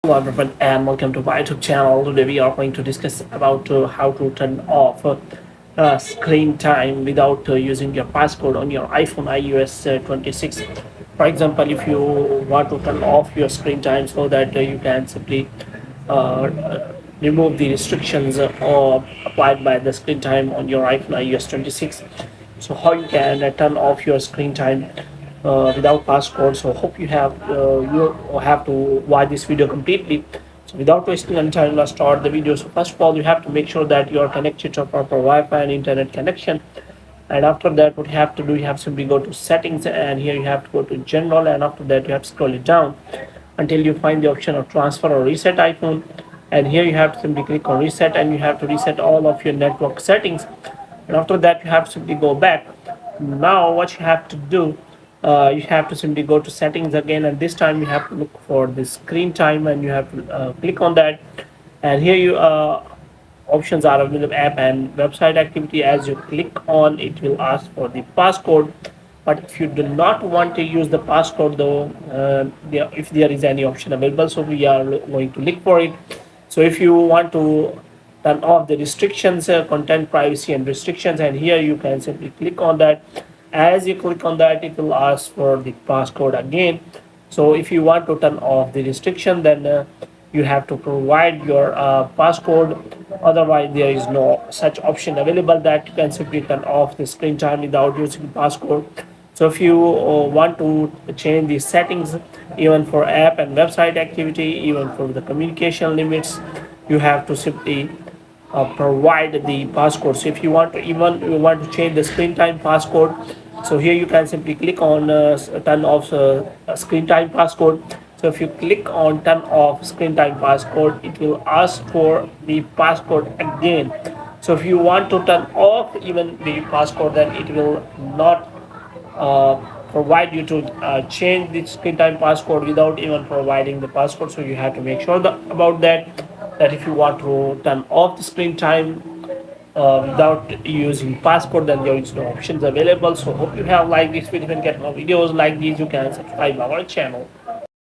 Hello everyone and welcome to my YouTube channel. Today we are going to discuss about how to turn off screen time without using your passcode on your iPhone iOS 26. For example, if you want to turn off your screen time so that you can simply uh, remove the restrictions applied by the screen time on your iPhone iOS 26. So how you can turn off your screen time without passcode. So hope you have to watch this video completely. So without wasting any time, let's start the video. So first of all, you have to make sure that you are connected to a proper Wi-Fi and internet connection. And after that, what you have to do, you have simply go to settings, and here you have to go to general, and after that you have to scroll it down until you find the option of transfer or reset iPhone. And here you have to simply click on reset, and you have to reset all of your network settings. And after that you have to simply go back. Now what you have to do, you have to simply go to settings again, and this time you have to look for the screen time, and you have to click on that. And here you options are available: app and website activity. As you click on it, will ask for the passcode, but if you do not want to use the passcode though, if there is any option available, so we are going to look for it. So if you want to turn off the restrictions, content privacy and restrictions, and here you can simply click on that. As you click on that, it will ask for the passcode again. So if you want to turn off the restriction, then you have to provide your passcode. Otherwise there is no such option available that you can simply turn off the screen time without using passcode. So if you want to change the settings, even for app and website activity, even for the communication limits, you have to simply provide the passcode. So if you want to change the screen time passcode, so here you can simply click on turn off screen time passcode. So if you click on turn off screen time passcode, it will ask for the passcode again. So if you want to turn off even the passcode, then it will not uh, provide you to change the screen time passcode without even providing the passcode. So you have to make sure about that if you want to turn off the screen time without using passcode, then there is no options available. So hope you have liked this video and get more videos like these. You can subscribe our channel.